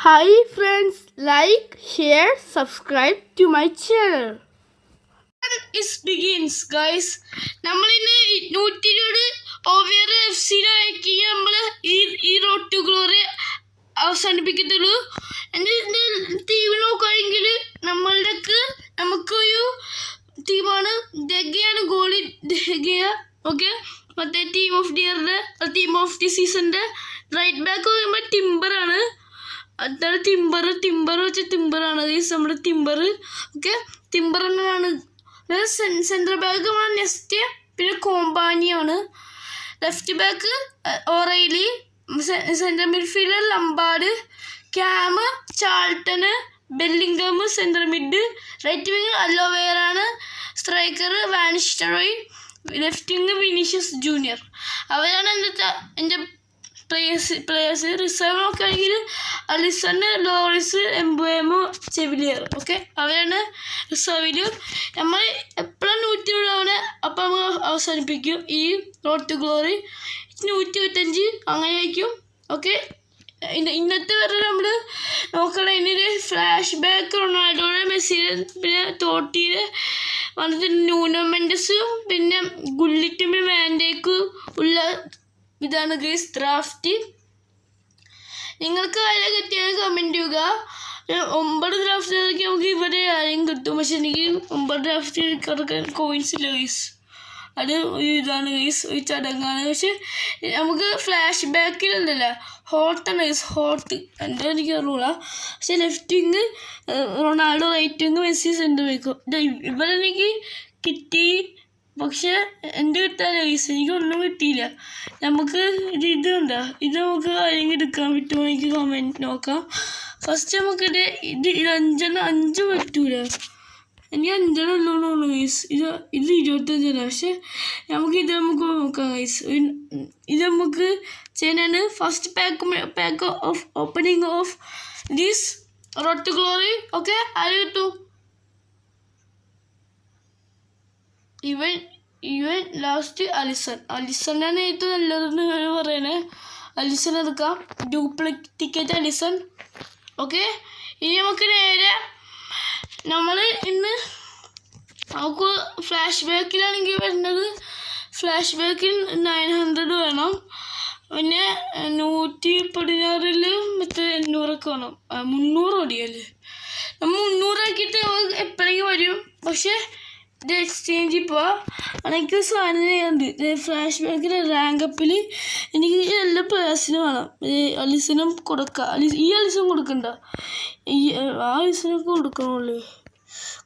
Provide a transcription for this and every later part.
Hi friends, like, share, subscribe to my channel. It begins, guys. നമ്മൾ ഇന്ന് 120 over എഫ്സിയിലാക്കി നമ്മൾ ഈ റോഡ് ടു ഗ്ലോറി അവസാനിപ്പിക്കത്തുള്ളൂ. എൻ്റെ ടീം നോക്കുകയാണെങ്കിൽ നമുക്കൊരു ടീമാണ്. ദഗയാണ് ഗോളി, ദഗയ. ഓക്കെ, മറ്റേ ടീം ഓഫ് ദി സീസണിൻ്റെ റൈറ്റ് ബാക്ക് പറയുമ്പോൾ ടിംബറാണ്. അതാണ് ടിംബറാണ് നമ്മുടെ ടിംബർ. ഓക്കെ, ടിംബർ എന്നാണ്. സെൻട്രൽ ബാക്കുമാണ് നെസ്റ്റ്, പിന്നെ കോമ്പാനിയാണ്. Left back O'Reilly, central midfielder Lampard, ക്യാം, ചാൾട്ടന്, Bellingham central mid. Right wing അലോവേറാണ്. Striker Van Nistelrooy, left wing Vinicius Junior. അവരാണ് എൻ്റെ പ്ലേയേഴ്സ്. റിസർവ് നോക്കുകയാണെങ്കിൽ Alisson, Lloris, Mbeumo, Chevalier. Okay, അവരാണ് റിസർവിൽ. നമ്മൾ എപ്പോഴും 120 അപ്പം നമ്മൾ അവസാനിപ്പിക്കും ഈ റോഡ് ടു ഗ്ലോറി. 125 അങ്ങനെ ആയിരിക്കും. ഓക്കെ, ഇന്നത്തെ വരെ നമ്മൾ നോക്കണം. ഇനി ഫ്ലാഷ് ബാക്ക് റൊണാൾഡോയുടെ, മെസ്സിയുടെ, പിന്നെ തോട്ടിയുടെ വന്നിട്ട് ന്യൂനോ മെൻഡസും പിന്നെ ഗുള്ളിറ്റും വാൻഡേക്കും ഉള്ള ഇതാണ് ഗൈസ് ഡ്രാഫ്റ്റ്. നിങ്ങൾക്ക് ആരെ കിട്ടിയാൽ കമൻറ്റ് ചെയ്യുക. 9 ഡ്രാഫ്റ്റ് നമുക്ക് ഇവിടെ ആരെയും കിട്ടും, പക്ഷെ എനിക്ക് 9 ഡ്രാഫ്റ്റ് കിടക്കാൻ കോയിൻസ് ഇല്ല ഗൈസ്. അത് ഇതാണ് ഗൈസ്, ഒരു ചടങ്ങാണ്. പക്ഷെ നമുക്ക് ഫ്ലാഷ് ബാക്കിലുണ്ടല്ലോ, ഹോട്ടാണ് ഗൈസ്, ഹോട്ട്. എൻ്റെ എനിക്ക് അറിയില്ല. പക്ഷെ left wing Ronaldo, right wing Messi, centre back. ഇവിടെ എനിക്ക് കിട്ടി, പക്ഷെ എൻ്റെ കിട്ടാൻ ഗൈസ് എനിക്കൊന്നും കിട്ടിയില്ല. നമുക്ക് ഇതുണ്ടോ, ഇത് നമുക്ക് ആരെങ്കിലും എടുക്കാൻ പറ്റുമോ എനിക്ക് കമൻറ്റ് നോക്കാം. ഫസ്റ്റ് നമുക്കിത് 5 പറ്റൂല, എനിക്ക് 5 ഉള്ളൂ ഗൈസ്. ഇത് 25, പക്ഷെ നമുക്ക് നോക്കാം ഗൈസ്. ഇത് നമുക്ക് ചെയ്യാനാണ് first pack of opening of this road to glory. Okay, ആര് കിട്ടും? ഇവൻ ലാസ്റ്റ് അലിസണാണ് ഏറ്റവും നല്ലതെന്ന് പറയണേ. അലിസൺ എടുക്കാം, ഡ്യൂപ്ലിക്കേറ്റ് അലിസൺ. ഓക്കെ, ഇനി നമുക്ക് നേരെ നമുക്ക് ഫ്ലാഷ് ബാക്കിലാണെങ്കിൽ വരുന്നത്, ഫ്ലാഷ് ബാക്കിൽ 900 വേണം. പിന്നെ 116 മറ്റേ 800 വേണം. 300 ഓടിയല്ലേ, നമ്മൾ 300 ആക്കിയിട്ട് എപ്പോഴെങ്കിലും വരും. പക്ഷെ ഇത് എക്സ്ചേഞ്ച് ഇപ്പോൾ എനിക്ക് സാധനം ചെയ്യാറുണ്ട്. ഫ്ലാഷ് ബാക്കിൽ റാങ്ക് അപ്പിൽ എനിക്ക് എല്ലാ പ്ലേയേഴ്സിനും വേണം. അലിസിനും കൊടുക്കാം. ഈ അലിസും കൊടുക്കണ്ട, ആ അലിസിനൊക്കെ കൊടുക്കണമല്ലോ.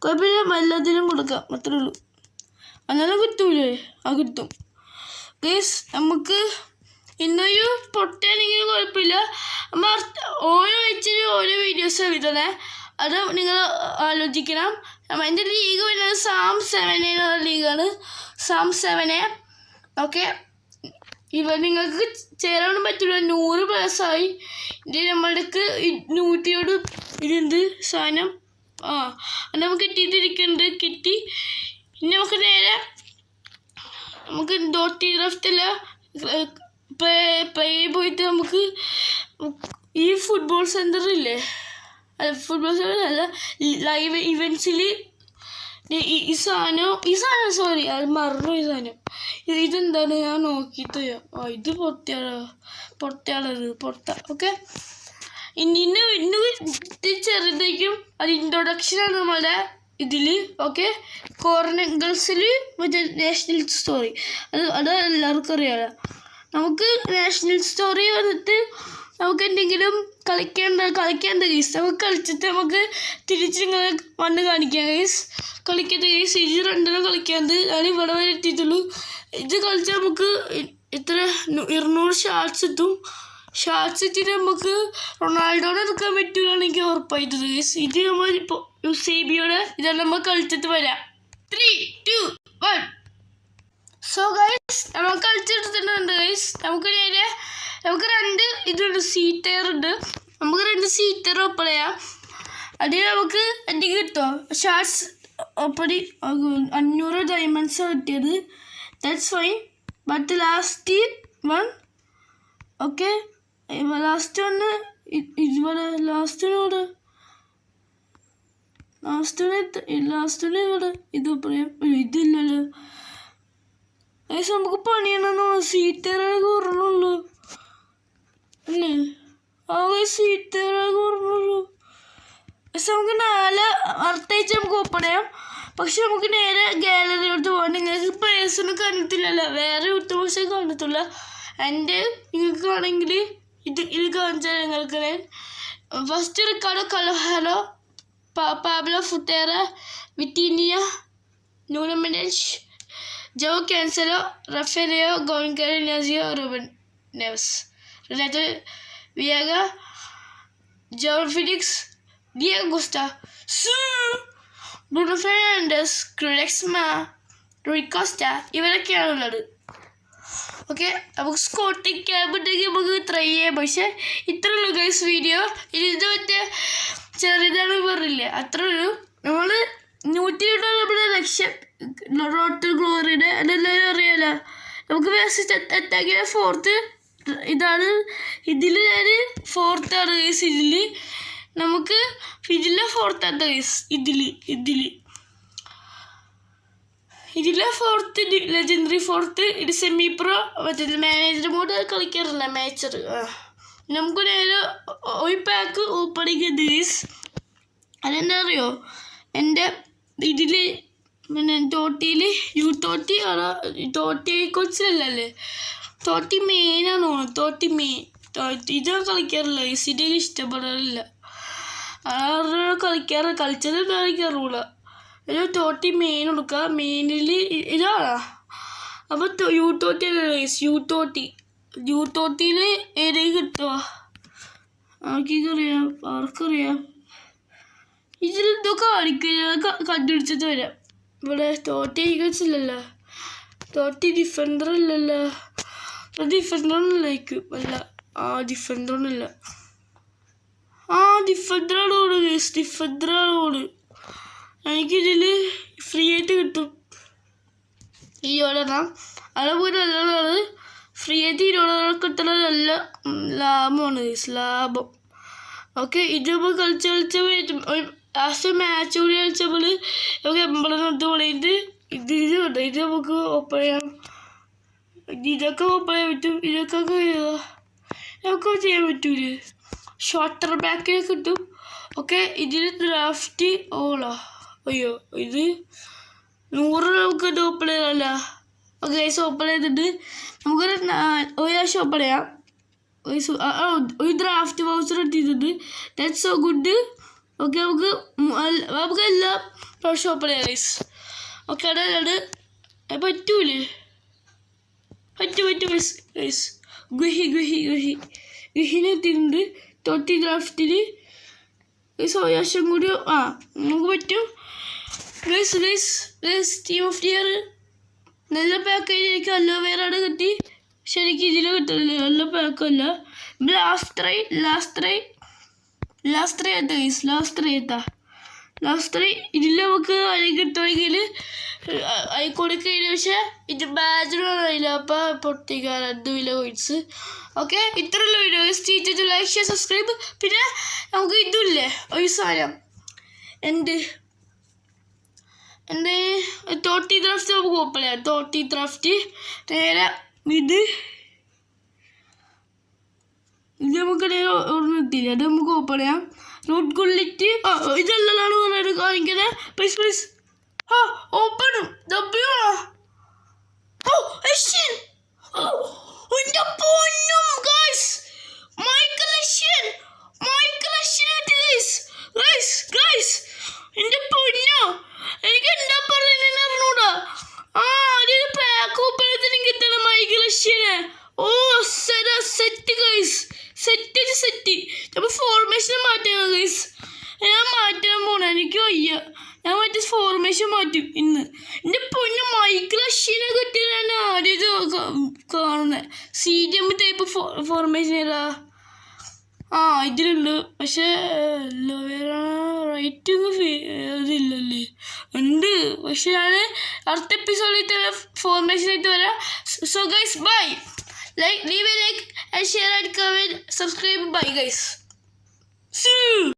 കുഴപ്പമില്ല, എല്ലാത്തിനും കൊടുക്കാം, അത്രേ ഉള്ളൂ. അങ്ങനെ കിട്ടൂലേ? ആ കിട്ടും ഗൈസ്. നമുക്ക് ഇന്നൊരു പൊട്ടാണെങ്കിലും കുഴപ്പമില്ല. നമ്മൾ ഓരോ ആഴ്ചയിലും ഓരോ വീഡിയോസ് ഇടണേ, അത് നിങ്ങൾ ആലോചിക്കണം. എൻ്റെ ലീഗ് വരുന്നത് സാം 7 എന്നുള്ള ലീഗാണ്, സാം 7. ഓക്കെ, നിങ്ങൾക്ക് ചേരാനും പറ്റില്ല. 100 പ്ലസ്സായി. ഇത് നമ്മൾക്ക് 100 ഇതുണ്ട് സാധനം. നമുക്ക് കിട്ടി. ഇനി നമുക്ക് നേരെ നമുക്ക് ഡോട്ടി ഡ്രാഫ്റ്റില്ല പ്ലേ പോയിട്ട് നമുക്ക് ഈ ഫുട്ബോൾ സെൻ്ററില്ലേ, ഫുട്ബോൾ സെൻ്റർ അല്ല, ലൈവ് ഇവൻസിൽ ഈ സാധനം സോറി, അത് മറന്നു. ഈ സാധനം ഇതെന്താണ് ഞാൻ നോക്കിയിട്ട് ഇത് പൊട്ട. ഓക്കെ, ഇന്ന് ചെറുതായിരിക്കും. അത് ഇൻട്രൊഡക്ഷനാണ് നമ്മളുടെ ഇതിൽ. ഓക്കെ, കോർണഗൾസിൽ മറ്റേ നാഷണൽ സ്റ്റോറി, അത് എല്ലാവർക്കും അറിയാമല്ലോ. നമുക്ക് നാഷണൽ സ്റ്റോറി വന്നിട്ട് നമുക്ക് എന്തെങ്കിലും കളിക്കാണ്ട് ഗൈസ്. നമുക്ക് കളിച്ചിട്ട് നമുക്ക് തിരിച്ചിങ്ങനെ വന്ന് കാണിക്കാം ഗൈസ്. കളിക്കട്ടെ ഗൈസ്. ഇത് 2 കളിക്കാണ്ട് ഞാൻ ഇവിടെ വരെ എത്തിയിട്ടുള്ളൂ. ഇത് കളിച്ചാൽ നമുക്ക് എത്ര 200 ഷാർട്സ് എത്തും. ഷാർട്സ് എത്തിയിട്ട് നമുക്ക് റൊണാൾഡോനെ എടുക്കാൻ പറ്റുകയാണെങ്കിൽ ഉറപ്പായിട്ടത് ഗൈസ്. ഇത് നമ്മൾ ഇപ്പോൾ യുസേബിയോടെ ഇതെല്ലാം നമ്മൾ കളിച്ചിട്ട് വരാം. 3, 2, 1. സോ ഗൈസ്, നമ്മൾ കളിച്ചെടുത്തിട്ടുണ്ട് ഗൈസ്. നമുക്ക് 2 ഇതുണ്ട്, സീറ്റർ ഉണ്ട്. നമുക്ക് 2 സീറ്റർ ഓപ്പൺ ചെയ്യാം. അതിൽ നമുക്ക് എന്തെങ്കിലും കിട്ടുമോ? ഷാർട്സ് ഓപ്പണി 500 ഡയമണ്ട്സ് കിട്ടിയത്. That's fine. But last one, okay, last 1 ഇവിടെ ലാസ്റ്റിനോട് ഇവിടെ ഇത് പറയാം. ഇതില്ലല്ലോ നമുക്ക് പണിയണമെന്നോ സീറ്റേറാകെ ഓർമ്മയുള്ളൂ അല്ലേ? ആ സീറ്റേറാകെ ഓർമ്മയുള്ളൂ. പക്ഷെ നമുക്ക് 4 അടുത്താഴ്ച നമുക്ക് ഓപ്പൺ ചെയ്യാം. പക്ഷെ നമുക്ക് നേരെ ഗാലറിയോട്ട് പോകാൻ. നിങ്ങൾക്ക് പേഴ്സണൽ കണ്ടിട്ടില്ലല്ലോ, വേറെ യൂട്യൂബേഴ്സെ കണ്ടിട്ടില്ല. എൻ്റെ നിങ്ങൾക്ക് ആണെങ്കിൽ ഇത് കാണിച്ചാൽ നിങ്ങൾക്ക് first Ricardo Carvalho Pablo Futre Vitinha Nuno Mendes Joao Cancelo Rafael Leao Goncalo Inacio Ruben Neves Renato Veiga Joao Felix Diego Costa, Bruno Fernandes, Quaresma, Rui Costa, ഇവരൊക്കെയാണ് ഉള്ളത്. ഓക്കെ, നമുക്ക് സ്കോട്ടിങ് ക്യാബ് ഉണ്ടെങ്കിൽ നമുക്ക് ട്രൈ ചെയ്യാം. പക്ഷെ ഇത്രയുള്ളൂ ഗൈസ് വീഡിയോ. ഇത് മറ്റേ ചെറുതാണ് പറഞ്ഞില്ലേ, അത്ര ഒരു നമ്മൾ 120 നമ്മുടെ ലക്ഷ്യം റോഡ് ടു ഗ്ലോറിയുടെ അതെല്ലാവരും അറിയാലോ. നമുക്ക് വേസ്റ്റ് എത്താക്കിയ 4th ഇതാണ്. ഇതിൽ ഞാൻ 4th ആണ് ഗൈസ്. നമുക്ക് ഇതിലെ 4th ആണ് ഗൈസ്. ഇതിലെ 4th ലെജൻഡറി 4th. ഇത് സെമി പ്രോ മറ്റേ മാനേജർ മോഡ് കളിക്കാറില്ല, മാച്ചർ. നമുക്ക് നേരെ ഒരു പാക്ക് ഓപ്പണിങ് ഉണ്ട് ഗൈസ്. അതെന്താ അറിയോ, എൻ്റെ ഇതിൽ പിന്നെ തോട്ടിയിൽ U30 ആണോ, തോട്ടി കൊച്ചിലല്ലേ, തോട്ടി മെയിനാണ് തോന്നുന്നു. തോട്ടി മെയിൻ ഇത് കളിക്കാറില്ല ഗൈസ്. ഇത് ഇഷ്ടപ്പെടാറില്ല. കളിച്ചത് കളിക്കാറില്ല. ഒരു തോട്ടി മെയിൻ കൊടുക്കുക. മെയിനിൽ ഇതാണ്. അപ്പോൾ U30 അല്ല ഗൈസ്. U30യിൽ ഏതെങ്കിലും കിട്ടുമോ ആർക്കറിയാം. ഇതിലെന്തൊക്കെ കാണിക്കുക കണ്ടുപിടിച്ചിട്ട് വരാം. ഇവിടെ തോട്ടി കളിച്ചില്ലല്ലോ, തോട്ടി ഡിഫൻഡർ ഇല്ലല്ലോ. ഡിഫൻഡറൊന്നുമില്ലായിരിക്കും. അല്ല, ഡിഫൻഡറൊന്നുമില്ല. ഡിഫൻഡറാണ് ഓട് ഗൈസ്, ഡിഫൻഡറാണ് ഓട്. എനിക്കിതിൽ ഫ്രീ ആയിട്ട് കിട്ടും. $20 അതുപോലെ നല്ലതാണ്. ഫ്രീ ആയിട്ട് $20 കിട്ടുന്നത് നല്ല ലാഭമാണ് ഗൈസ്, ലാഭം. ഓക്കെ, ഇത് നമ്മൾ കളിച്ച് ലാസ്റ്റ് മാച്ച് കൂടി കളിച്ചപ്പോൾ നമുക്ക് 80 തുടങ്ങിയിട്ട് ഇത് നമുക്ക് ഓപ്പൺ ചെയ്യാം. ഇതൊക്കെ ഓപ്പൺ ചെയ്യാൻ പറ്റും. ഇതൊക്കെ ചെയ്യാൻ പറ്റൂലേ. ഷോർട്ടർ ബാക്കിൽ കിട്ടും. ഓക്കെ, ഇതിൽ ഡ്രാഫ്റ്റ് അയ്യോ ഇത് 100 നമുക്ക് ഇത് ഓപ്പൺ ചെയ്യാമല്ല. ഓക്കെ ഗൈസ്, ഓപ്പൺ ചെയ്തിട്ട് നമുക്കൊരു പ്രാവശ്യം ഓപ്പൺ ചെയ്യാം. ഒരു ഡ്രാഫ്റ്റ് വൗച്ചർ എടുത്തിട്ടുണ്ട്. That's so good. ഓക്കെ, നമുക്ക് എല്ലാം പ്രാവശ്യം ഓപ്പൺ ചെയ്യാം ഗൈസ്. ഓക്കെ, അതാണ് പറ്റൂലേ, പറ്റും ഗൈസ്. ഗുഹിനെ എത്തിയിട്ടുണ്ട്. തോട്ടി ഡ്രാഫ്റ്റിൽ സ്വയാശം കൂടി നമുക്ക് പറ്റും guys. Team of the year നല്ല പാക്കേജ്. എനിക്ക് അലോവേറാണ് കിട്ടി. ശരിക്കും ഇതിൽ കിട്ടില്ല, നല്ല പാക്കല്ല. ലാസ്റ്റ് ട്രൈ ഇതിൽ നമുക്ക് അരി കിട്ടുമെങ്കിൽ കൊടുക്കഴിഞ്ഞ. പക്ഷേ ഇത് ബാജിനും അറിയില്ല. അപ്പം പൊട്ടിക്കാൻ 2 വില കോയിൻസ്. ഓക്കെ, ഇത്രയുള്ള വീഡിയോ. Like, share, subscribe. പിന്നെ നമുക്ക് ഇതില്ലേ ഒരു സാധനം എൻ്റെ തോട്ടി ഡ്രാഫ്റ്റ് നമുക്ക് ഓപ്പൺ ചെയ്യാം. തോട്ടി ഡ്രാഫ്റ്റ് നേരെ ഇത് നമുക്ക് നേരെ ഒന്നും എത്തില്ല. അത് നമുക്ക് ഓപ്പൺ ചെയ്യാം. റൂട്ട് ഗുള്ളിറ്റ് ഇതെല്ലാം പറഞ്ഞിട്ട് കാണിക്കുന്നത്. പ്ലീസ് ഓപ്പണും എനിക്ക് എന്താ പറയുന്നത് അറിഞ്ഞൂടാ. പാക്ക് ഓപ്പണത്തിന് കിട്ടണം മൈഗ്രേഷന്. Set guys, set. അപ്പോൾ ഫോർമേഷൻ മാറ്റാം ഗൈസ്. ഞാൻ മാറ്റാൻ പോണ, എനിക്ക് വയ്യ. ഞാൻ മറ്റേ ഫോർമേഷൻ മാറ്റും ഇന്ന്. എൻ്റെ പൊന്നു മൈഗ്രേഷനെ കിട്ടിയ ഞാൻ ആദ്യം കാണുന്നത്. CDM ടൈപ്പ് ഫോർമേഷൻ ഏതാ? ഇതിലുണ്ട്. പക്ഷേ റൈറ്റിങ് ഇതില്ലല്ലേ, ഉണ്ട്. പക്ഷെ ഞാൻ അടുത്ത എപ്പിസോഡിൽ ഫോർമേഷൻ ആയിട്ട് വരാം. So guys bye. Leave a like and share and comment, subscribe. Bye guys.